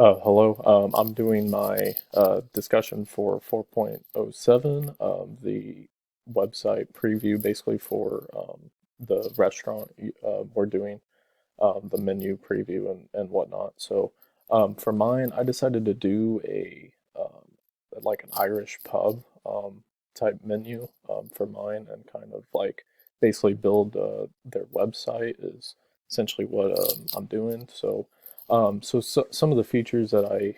Hello. I'm doing my discussion for 4.07, the website preview basically for the restaurant. We're doing the menu preview and whatnot. So for mine, I decided to do a like an Irish pub type menu for mine and kind of like basically build their website is essentially what I'm doing. So some of the features that I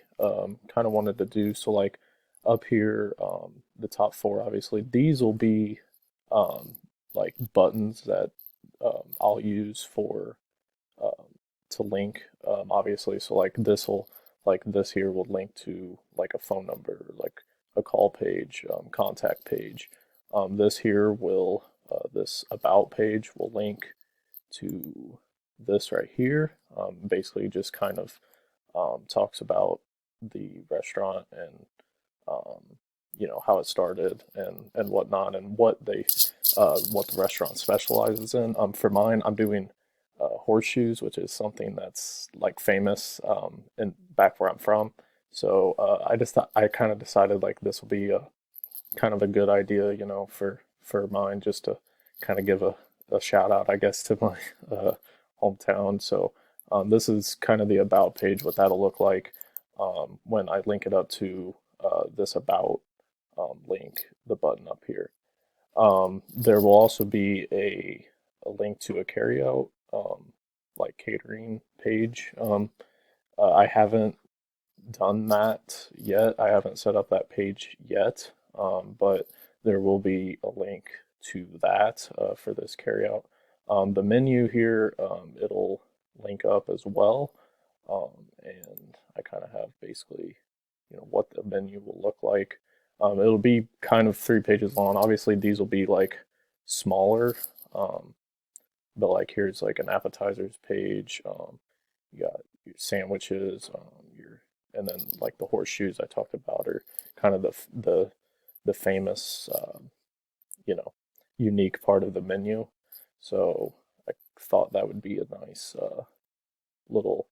kind of wanted to do, so like up here, the top four, obviously, these will be um, like buttons that I'll use for to link, obviously. So like this here will link to like a phone number, like a call page, contact page. This here will, this about page will link to this right here. Basically, just kind of talks about the restaurant and how it started and whatnot and what the restaurant specializes in. For mine, I'm doing horseshoes, which is something that's like famous in back where I'm from. So I just thought I kind of decided like this will be a kind of a good idea, for mine just to kind of give a shout out, I guess, to my hometown. So this is kind of the about page, what that'll look like when I link it up to this about link, the button up here. There will also be a link to a carryout, like catering page. I haven't done that yet. I haven't set up that page yet, but there will be a link to that for this carryout. The menu here, it'll link up as well, and I kind of have basically, what the menu will look like. It'll be kind of 3 pages long. Obviously, these will be like smaller, um, but like here's like an appetizers page. You got your sandwiches, and then like the horseshoes I talked about are kind of the famous, you know, unique part of the menu. So I thought that would be a nice little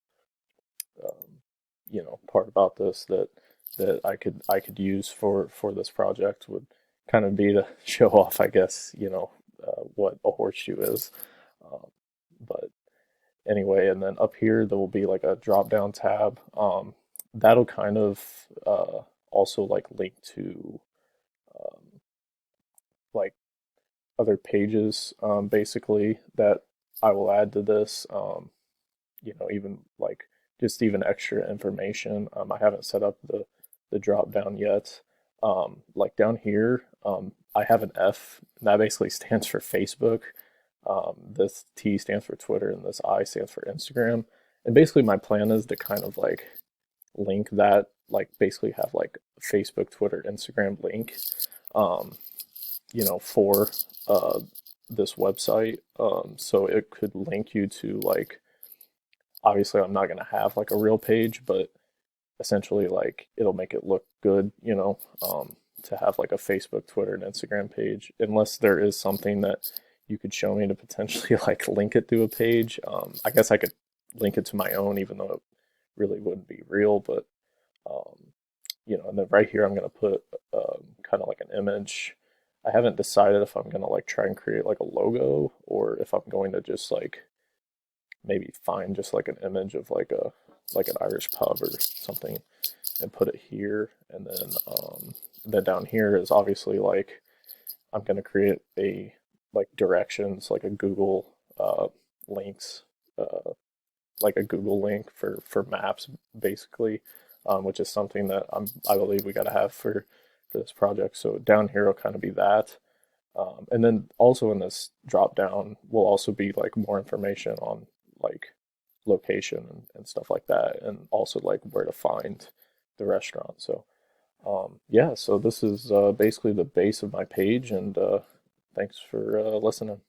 part about this that I could use for this project would kind of be to show off, I guess, what a horseshoe is. Um, but anyway, and then up here there will be like a drop down tab. That'll kind of also like link to um, like other pages, basically that I will add to this. Even like just even extra information. I haven't set up the drop down yet. Like down here, I have an F, and that basically stands for Facebook. This T stands for Twitter, and this I stands for Instagram. And basically, my plan is to kind of like link that, like basically have like Facebook, Twitter, Instagram link, um, for this website. So it could link you to like, obviously, I'm not going to have like a real page, but essentially like it'll make it look good, to have like a Facebook, Twitter, and Instagram page, unless there is something that you could show me to potentially like link it to a page. I guess I could link it to my own, even though it really wouldn't be real, but um, and then right here I'm going to put kind of like an image. I haven't decided if I'm going to like try and create like a logo or if I'm going to just like maybe find just like an image of like an Irish pub or something and put it here. And then down here is obviously like I'm gonna create a like directions, like a Google links, uh, like a Google link for maps, basically, which is something that I believe we got to have for this project. So down here will kind of be that. And then also in this drop down will also be like more information on like location and stuff like that, and also like where to find the restaurant. So yeah, so this is basically the base of my page, and thanks for listening.